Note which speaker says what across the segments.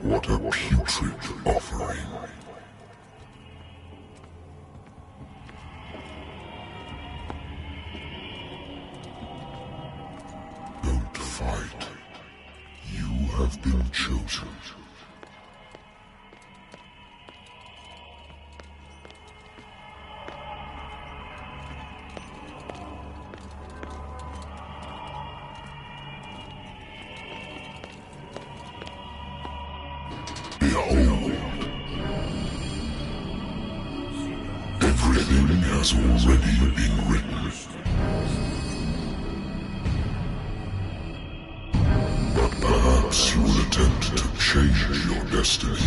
Speaker 1: What a putrid offering. Don't fight. You have been chosen. Behold. Everything has already been written. But perhaps you will attempt to change your destiny.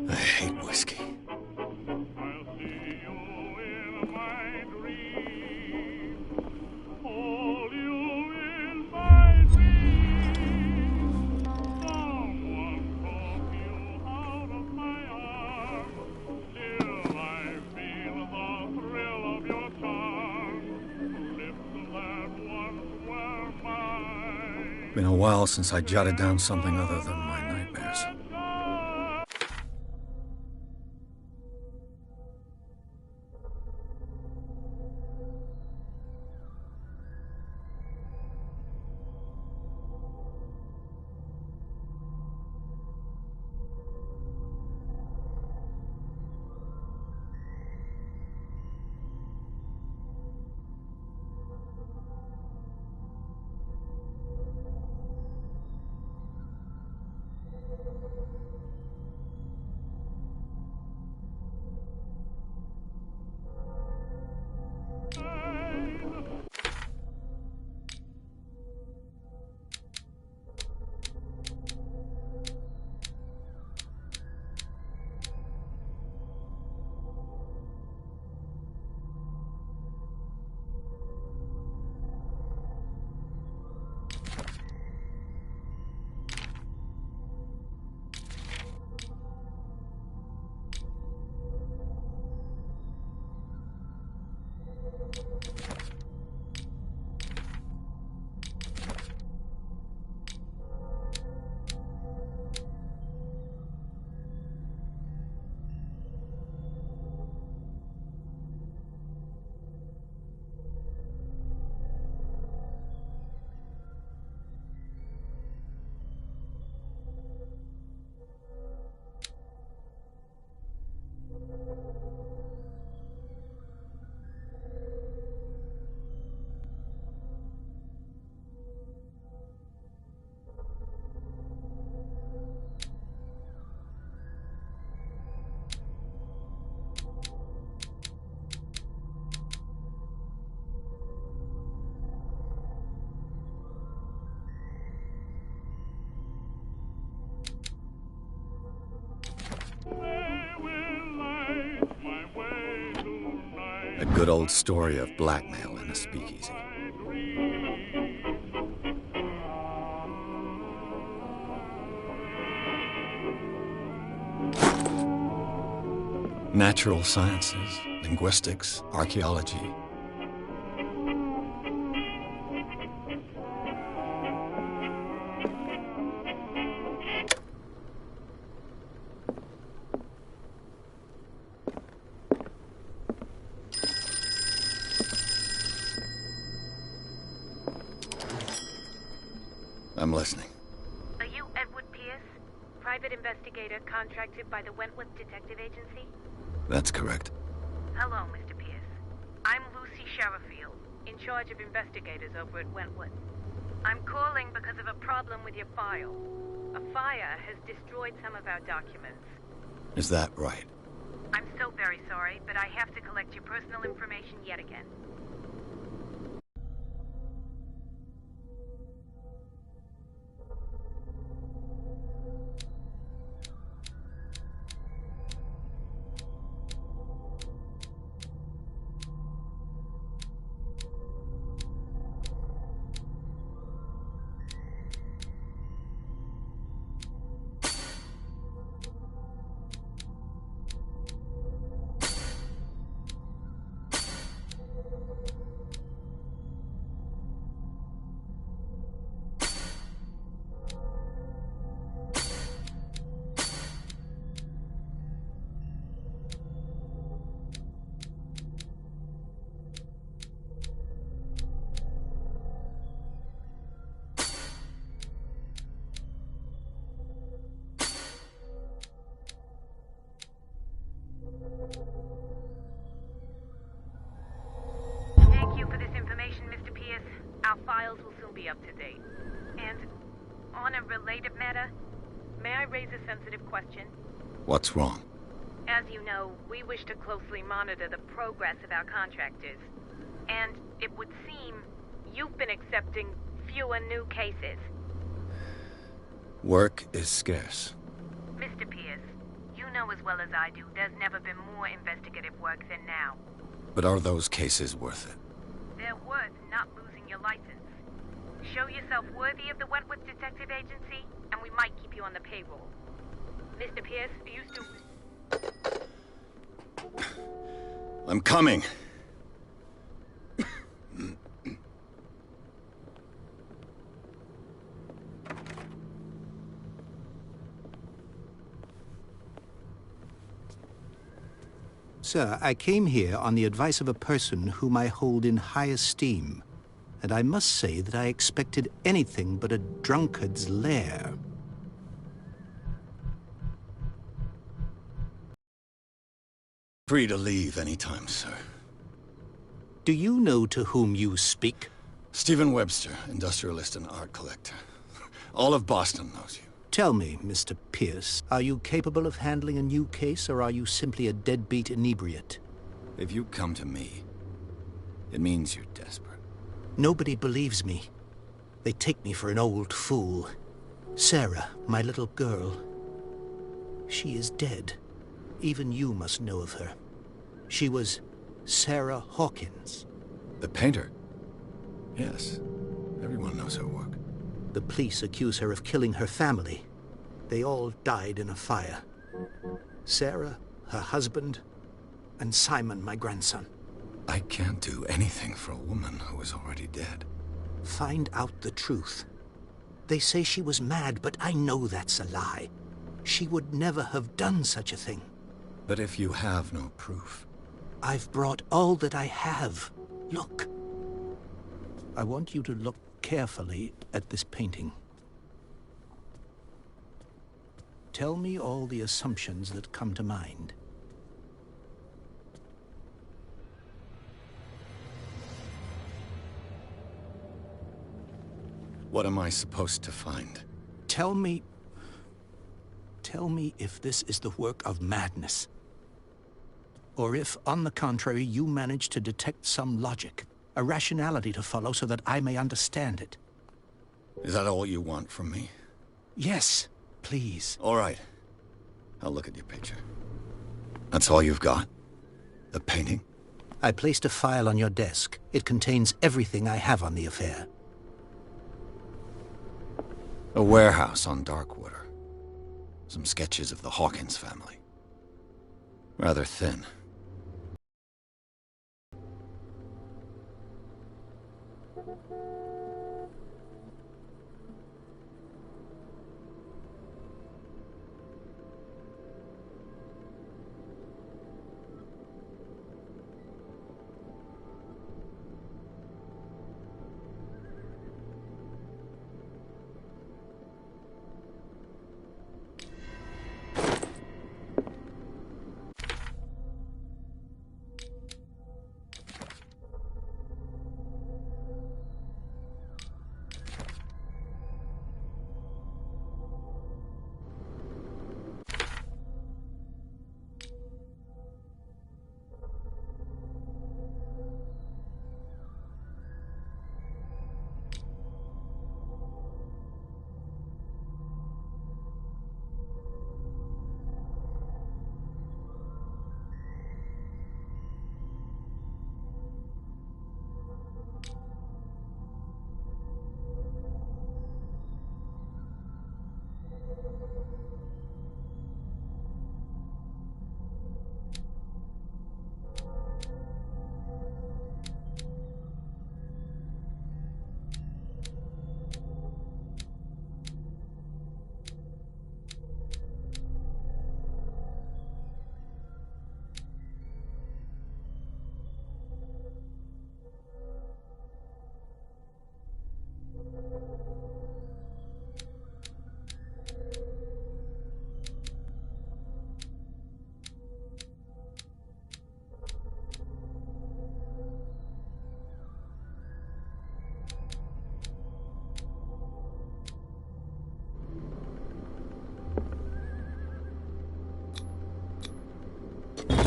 Speaker 2: I hate whiskey. Been a while since I jotted down something other than my nightmares. Good old story of blackmail in a speakeasy. Natural sciences, linguistics, archaeology. I'm listening.
Speaker 3: Are you Edward Pierce, private investigator contracted by the Wentworth Detective Agency?
Speaker 2: That's correct.
Speaker 3: Hello, Mr. Pierce. I'm Lucy Sherifield, in charge of investigators over at Wentworth. I'm calling because of a problem with your file. A fire has destroyed some of our documents.
Speaker 2: Is that right?
Speaker 3: I'm so very sorry, but I have to collect your personal information yet again. Thank you for this information, Mr. Pierce. Our files will soon be up to date. And on a related matter, may I raise a sensitive question?
Speaker 2: What's wrong?
Speaker 3: As you know, we wish to closely monitor the progress of our contractors. And it would seem you've been accepting fewer new cases.
Speaker 2: Work is scarce.
Speaker 3: Mr. Pierce, you know as well as I do there's never been more investigative work than now.
Speaker 2: But are those cases worth it?
Speaker 3: They're worth not losing your license. Show yourself worthy of the Wentworth Detective Agency, and we might keep you on the payroll. Mr. Pierce, are you still...
Speaker 2: I'm coming.
Speaker 4: Sir, I came here on the advice of a person whom I hold in high esteem, and I must say that I expected anything but a drunkard's lair.
Speaker 2: Free to leave anytime, sir.
Speaker 4: Do you know to whom you speak?
Speaker 2: Stephen Webster, industrialist and art collector. All of Boston knows you.
Speaker 4: Tell me, Mr. Pierce, are you capable of handling a new case, or are you simply a deadbeat inebriate?
Speaker 2: If you come to me, it means you're desperate.
Speaker 4: Nobody believes me. They take me for an old fool. Sarah, my little girl, she is dead. Even you must know of her. She was Sarah Hawkins.
Speaker 2: The painter? Yes. Everyone knows her work.
Speaker 4: The police accuse her of killing her family. They all died in a fire. Sarah, her husband, and Simon, my grandson.
Speaker 2: I can't do anything for a woman who is already dead.
Speaker 4: Find out the truth. They say she was mad, but I know that's a lie. She would never have done such a thing.
Speaker 2: But if you have no proof...
Speaker 4: I've brought all that I have. Look. I want you to look carefully at this painting. Tell me all the assumptions that come to mind.
Speaker 2: What am I supposed to find?
Speaker 4: Tell me if this is the work of madness. Or if, on the contrary, you manage to detect some logic, a rationality to follow so that I may understand it.
Speaker 2: Is that all you want from me?
Speaker 4: Yes, please.
Speaker 2: All right. I'll look at your picture. That's all you've got? The painting?
Speaker 4: I placed a file on your desk. It contains everything I have on the affair.
Speaker 2: A warehouse on Darkwater. Some sketches of the Hawkins family. Rather thin.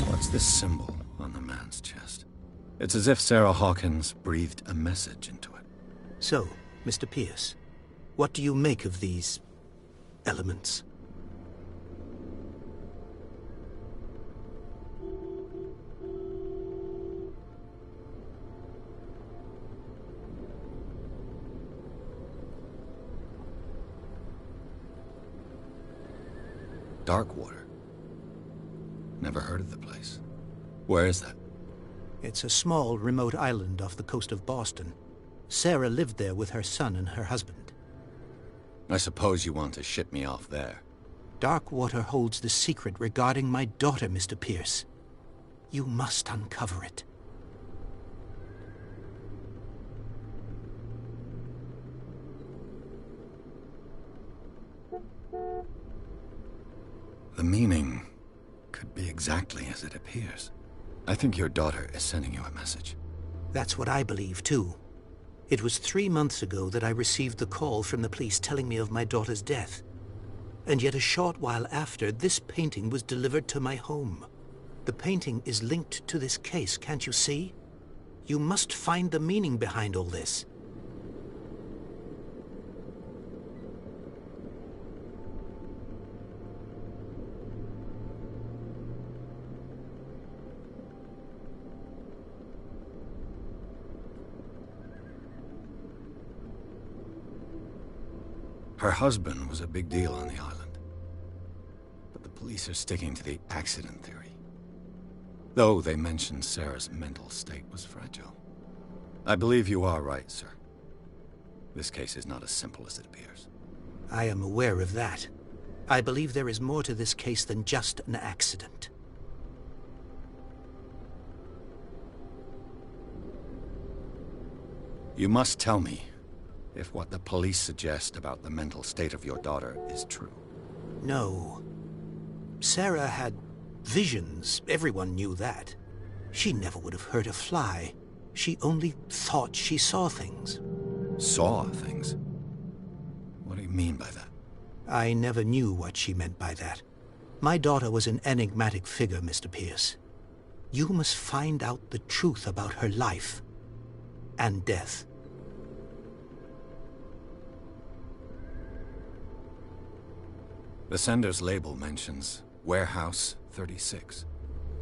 Speaker 2: What's this symbol on the man's chest? It's as if Sarah Hawkins breathed a message into it.
Speaker 4: So, Mr. Pierce, what do you make of these elements?
Speaker 2: Darkwater. Never heard of the place. Where is that?
Speaker 4: It's a small, remote island off the coast of Boston. Sarah lived there with her son and her husband.
Speaker 2: I suppose you want to ship me off there.
Speaker 4: Darkwater holds the secret regarding my daughter, Mr. Pierce. You must uncover it.
Speaker 2: The meaning could be exactly as it appears. I think your daughter is sending you a message.
Speaker 4: That's what I believe, too. It was 3 months ago that I received the call from the police telling me of my daughter's death. And yet a short while after, this painting was delivered to my home. The painting is linked to this case, can't you see? You must find the meaning behind all this.
Speaker 2: Her husband was a big deal on the island. But the police are sticking to the accident theory. Though they mentioned Sarah's mental state was fragile. I believe you are right, sir. This case is not as simple as it appears.
Speaker 4: I am aware of that. I believe there is more to this case than just an accident.
Speaker 2: You must tell me if what the police suggest about the mental state of your daughter is true.
Speaker 4: No. Sarah had visions. Everyone knew that. She never would have hurt a fly. She only thought she saw things.
Speaker 2: Saw things? What do you mean by that?
Speaker 4: I never knew what she meant by that. My daughter was an enigmatic figure, Mr. Pierce. You must find out the truth about her life and death.
Speaker 2: The sender's label mentions Warehouse 36.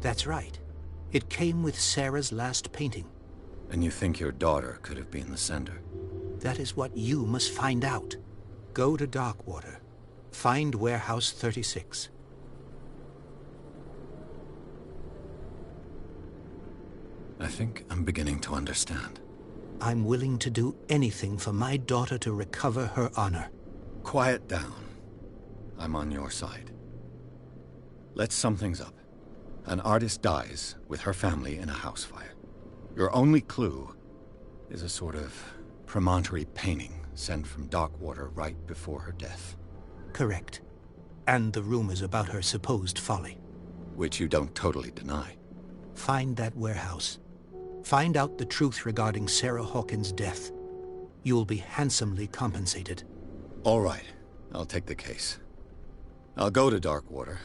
Speaker 4: That's right. It came with Sarah's last painting.
Speaker 2: And you think your daughter could have been the sender?
Speaker 4: That is what you must find out. Go to Darkwater. Find Warehouse 36.
Speaker 2: I think I'm beginning to understand.
Speaker 4: I'm willing to do anything for my daughter to recover her honor.
Speaker 2: Quiet down. I'm on your side. Let's sum things up. An artist dies with her family in a house fire. Your only clue is a sort of promontory painting sent from Darkwater right before her death.
Speaker 4: Correct. And the rumors about her supposed folly.
Speaker 2: Which you don't totally deny.
Speaker 4: Find that warehouse. Find out the truth regarding Sarah Hawkins' death. You'll be handsomely compensated.
Speaker 2: All right. I'll take the case. I'll go to Darkwater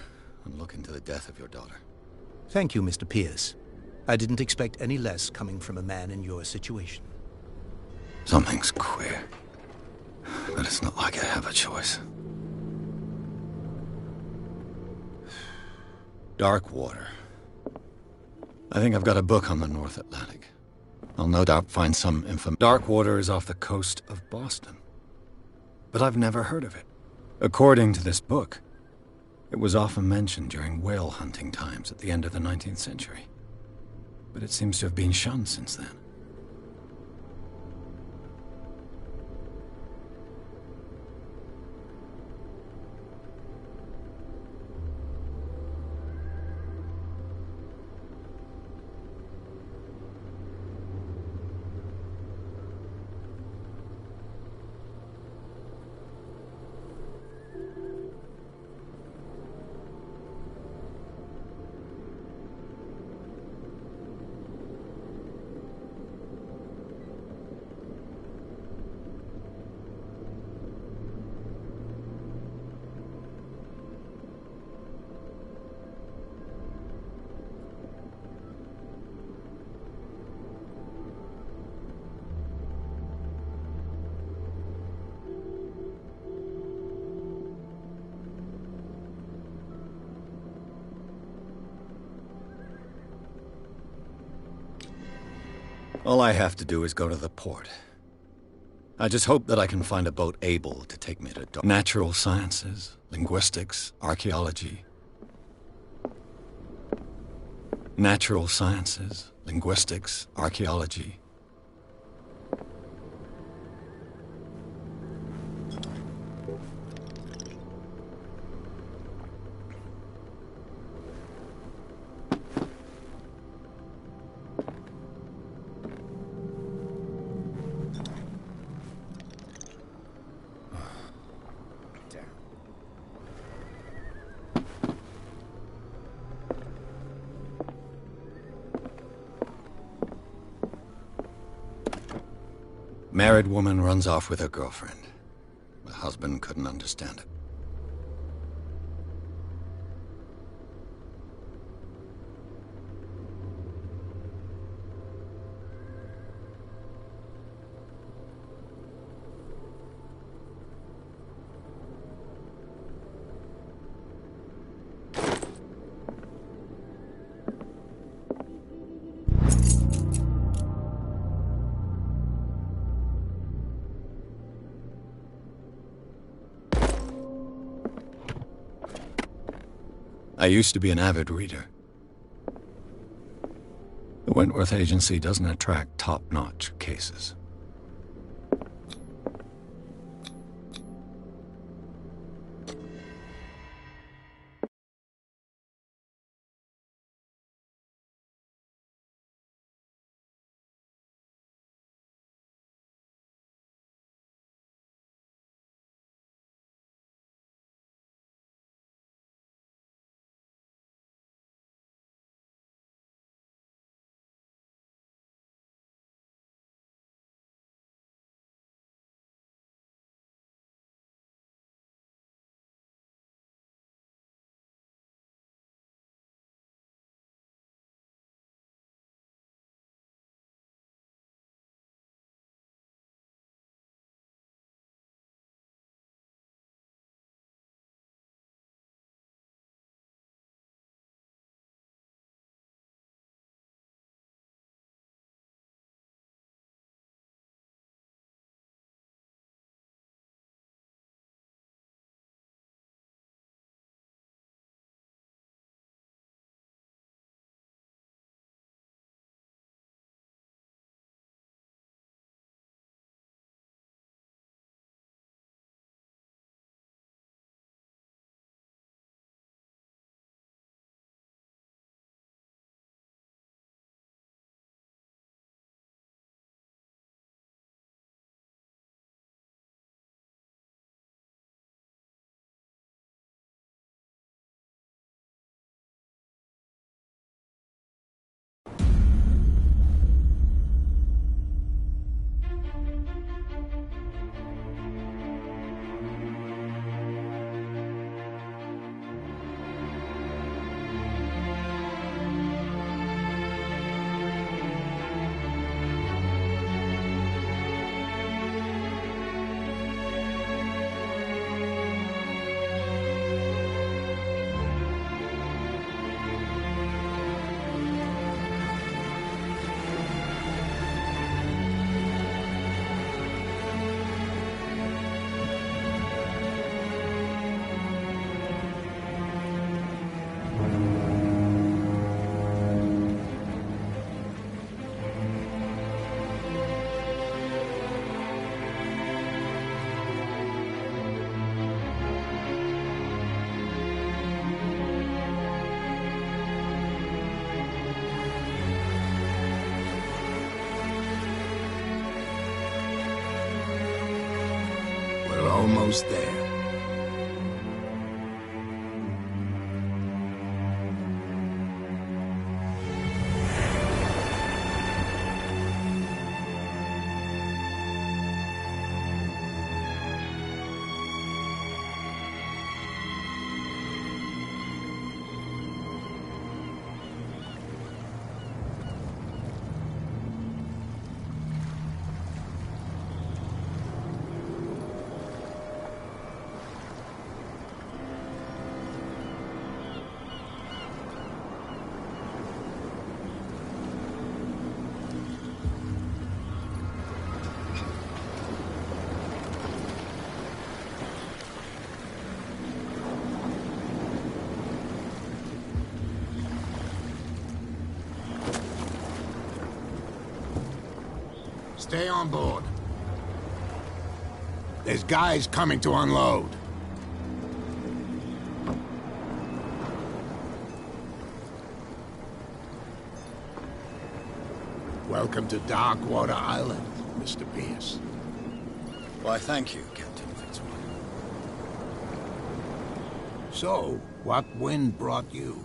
Speaker 2: and look into the death of your daughter.
Speaker 4: Thank you, Mr. Pierce. I didn't expect any less coming from a man in your situation.
Speaker 2: Something's queer. But it's not like I have a choice. Darkwater. I think I've got a book on the North Atlantic. I'll no doubt find some info. Darkwater is off the coast of Boston. But I've never heard of it. According to this book, it was often mentioned during whale hunting times at the end of the 19th century. But it seems to have been shunned since then. All I have to do is go to the port. I just hope that I can find a boat able to take me to natural sciences, linguistics, archaeology. Natural sciences, linguistics, archaeology. Married woman runs off with her girlfriend. The husband couldn't understand it. I used to be an avid reader. The Wentworth Agency doesn't attract top-notch cases.
Speaker 5: almost there. Stay on board. There's guys coming to unload. Welcome to Darkwater Island, Mr. Pierce.
Speaker 2: Why, thank you, Captain Fitzroy.
Speaker 5: So, what wind brought you?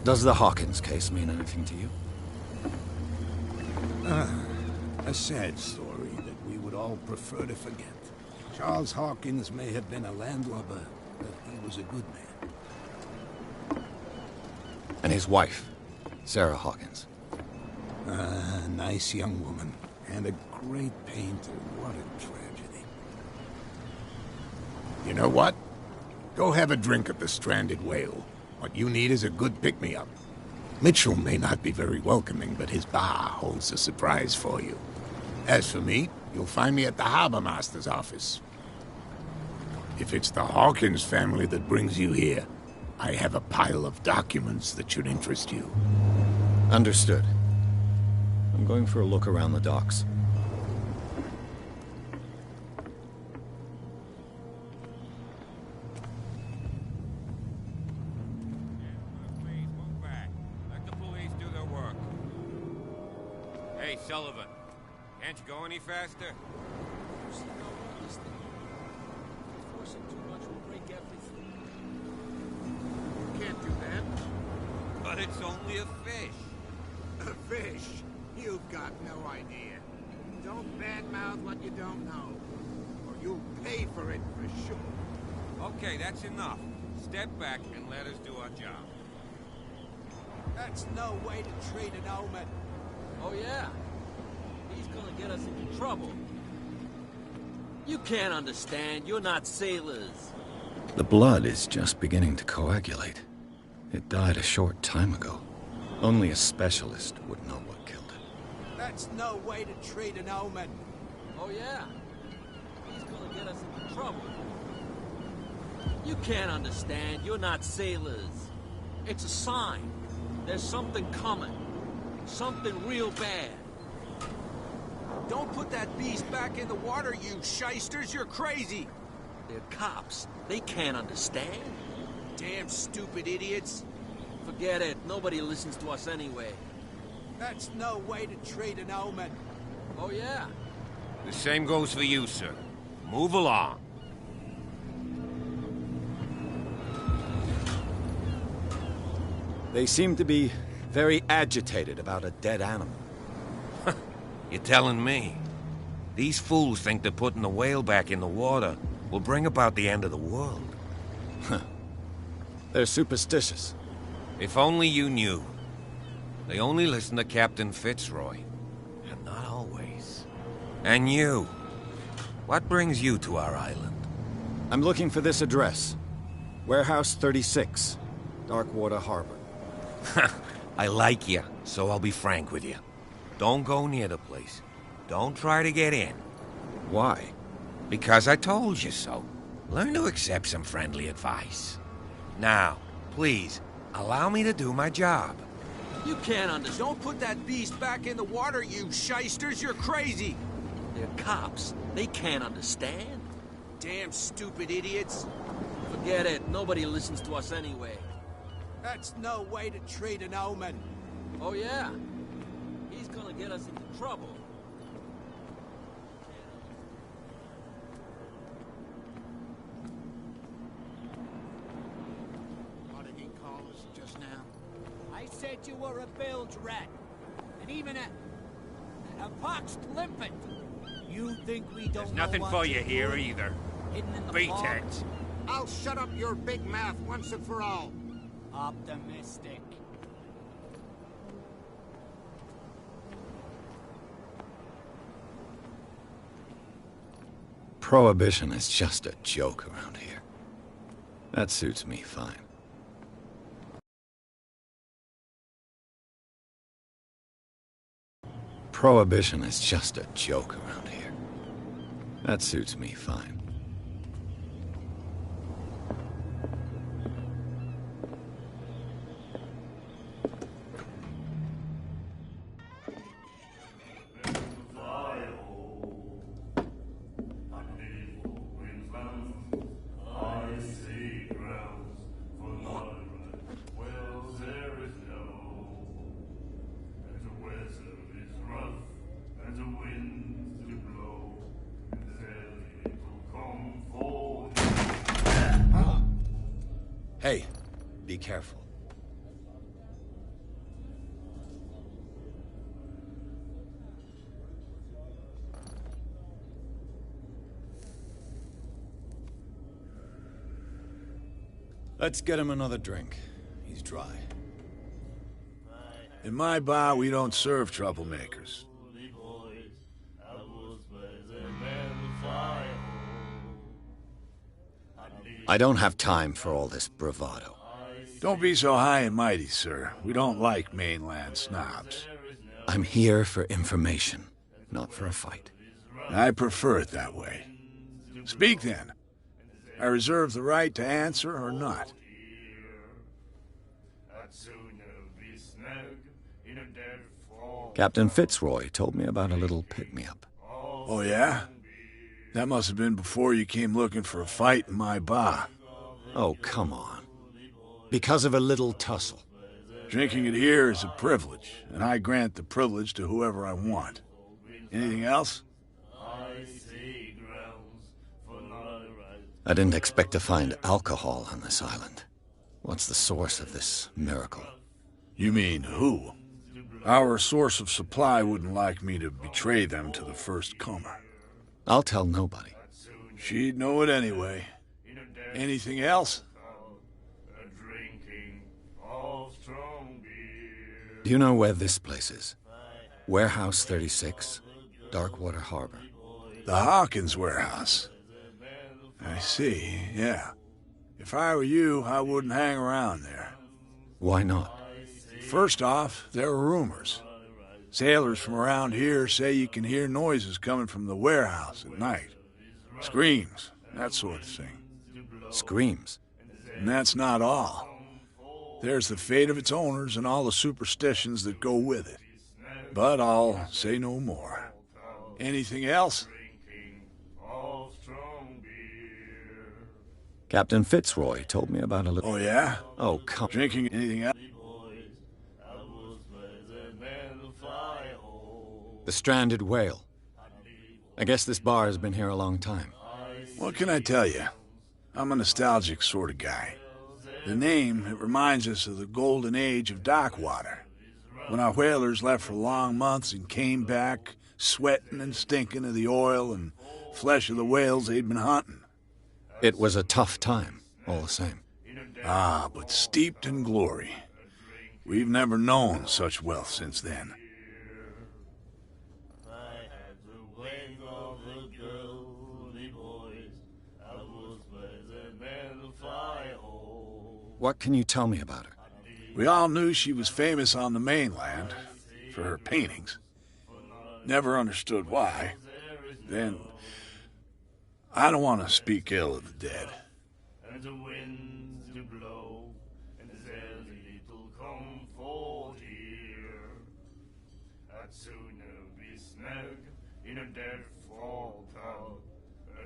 Speaker 2: Does the Hawkins case mean anything to you?
Speaker 5: A sad story that we would all prefer to forget. Charles Hawkins may have been a landlubber, but he was a good man.
Speaker 2: And his wife, Sarah Hawkins.
Speaker 5: A nice young woman, and a great painter. What a tragedy. You know what? Go have a drink at the Stranded Whale. What you need is a good pick-me-up. Mitchell may not be very welcoming, but his bar holds a surprise for you. As for me, you'll find me at the Harbor Master's office. If it's the Hawkins family that brings you here, I have a pile of documents that should interest you.
Speaker 2: Understood. I'm going for a look around the docks.
Speaker 6: Hey, Sullivan. Can't you go any faster?
Speaker 5: Can't do that.
Speaker 6: But it's only a fish.
Speaker 5: A fish? You've got no idea. Don't badmouth what you don't know, or you'll pay for it for sure.
Speaker 6: Okay, that's enough. Step back and let us do our job.
Speaker 5: That's no way to treat an omen.
Speaker 7: Oh, yeah? He's gonna get us into trouble. You can't understand. You're not sailors.
Speaker 2: The blood is just beginning to coagulate. It died a short time ago. Only a specialist would know what killed it.
Speaker 5: That's no way to treat an omen.
Speaker 7: Oh, yeah? He's gonna get us into trouble. You can't understand. You're not sailors. It's a sign. There's something coming. Something real bad.
Speaker 5: Don't put that beast back in the water, you shysters! You're crazy!
Speaker 7: They're cops. They can't understand.
Speaker 5: Damn stupid idiots!
Speaker 7: Forget it. Nobody listens to us anyway.
Speaker 5: That's no way to treat an omen.
Speaker 7: Oh, yeah?
Speaker 6: The same goes for you, sir. Move along.
Speaker 2: They seem to be very agitated about a dead animal.
Speaker 6: You're telling me? These fools think that putting the whale back in the water will bring about the end of the world.
Speaker 2: They're superstitious.
Speaker 6: If only you knew. They only listen to Captain Fitzroy. And not always. And you. What brings you to our island?
Speaker 2: I'm looking for this address. Warehouse 36, Darkwater Harbor.
Speaker 6: I like you, so I'll be frank with you. Don't go near the place. Don't try to get in.
Speaker 2: Why?
Speaker 6: Because I told you so. Learn to accept some friendly advice. Now, please, allow me to do my job.
Speaker 7: You can't understand.
Speaker 5: Don't put that beast back in the water, you shysters! You're crazy!
Speaker 7: They're cops. They can't understand.
Speaker 5: Damn stupid idiots!
Speaker 7: Forget it. Nobody listens to us anyway.
Speaker 5: That's no way to treat an omen.
Speaker 7: Oh, yeah? He's gonna get us into trouble.
Speaker 8: I said you were a bilge rat. And even a poxed limpet. You think we don't
Speaker 6: There's
Speaker 8: know
Speaker 6: nothing
Speaker 8: what
Speaker 6: for
Speaker 8: you're
Speaker 6: you here
Speaker 8: doing?
Speaker 6: either.
Speaker 8: Hidden in the
Speaker 6: Beat
Speaker 8: fog?
Speaker 6: it.
Speaker 9: I'll shut up your big mouth once and for all.
Speaker 8: Optimistic.
Speaker 2: Prohibition is just a joke around here. That suits me fine. Prohibition is just a joke around here. That suits me fine. Hey, be careful. Let's get him another drink. He's dry.
Speaker 10: In my bar, we don't serve troublemakers.
Speaker 2: I don't have time for all this bravado.
Speaker 10: Don't be so high and mighty, sir. We don't like mainland snobs.
Speaker 2: I'm here for information, not for a fight.
Speaker 10: I prefer it that way. Speak then. I reserve the right to answer or not.
Speaker 2: Captain Fitzroy told me about a little pick-me-up.
Speaker 10: Oh, yeah? That must have been before you came looking for a fight in my bar.
Speaker 2: Oh, come on. Because of a little tussle.
Speaker 10: Drinking it here is a privilege, and I grant the privilege to whoever I want. Anything else?
Speaker 2: I didn't expect to find alcohol on this island. What's the source of this miracle?
Speaker 10: You mean who? Our source of supply wouldn't like me to betray them to the first comer.
Speaker 2: I'll tell nobody.
Speaker 10: She'd know it anyway. Anything else?
Speaker 2: Do you know where this place is? Warehouse 36, Darkwater Harbor.
Speaker 10: The Hawkins warehouse. I see, yeah. If I were you, I wouldn't hang around there.
Speaker 2: Why not?
Speaker 10: First off, there are rumors. Sailors from around here say you can hear noises coming from the warehouse at night. Screams, that sort of thing.
Speaker 2: Screams?
Speaker 10: And that's not all. There's the fate of its owners and all the superstitions that go with it. But I'll say no more. Anything else?
Speaker 2: Captain Fitzroy told me about a little...
Speaker 10: Oh, yeah?
Speaker 2: Oh, come...
Speaker 10: Drinking anything else?
Speaker 2: The Stranded Whale. I guess this bar has been here a long time.
Speaker 10: What can I tell you? I'm a nostalgic sort of guy. The name, it reminds us of the golden age of dockwater. When our whalers left for long months and came back, sweating and stinking of the oil and flesh of the whales they'd been hunting.
Speaker 2: It was a tough time, all the same.
Speaker 10: Ah, but steeped in glory. We've never known such wealth since then.
Speaker 2: What can you tell me about her?
Speaker 10: We all knew she was famous on the mainland for her paintings. Never understood why. Then, I don't want to speak ill of the dead.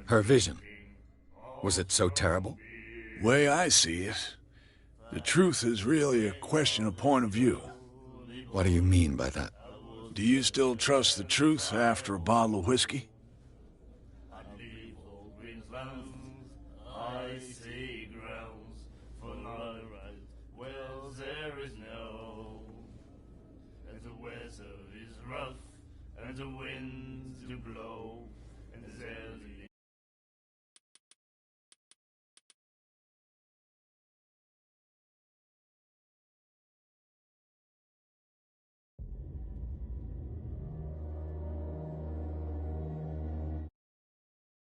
Speaker 2: Her vision. Was it so terrible?
Speaker 10: Way I see it, the truth is really a question of point of view.
Speaker 2: What do you mean by that?
Speaker 10: Do you still trust the truth after a bottle of whiskey?
Speaker 11: Well, there is no. And the weather is rough, and the winds do blow, and there the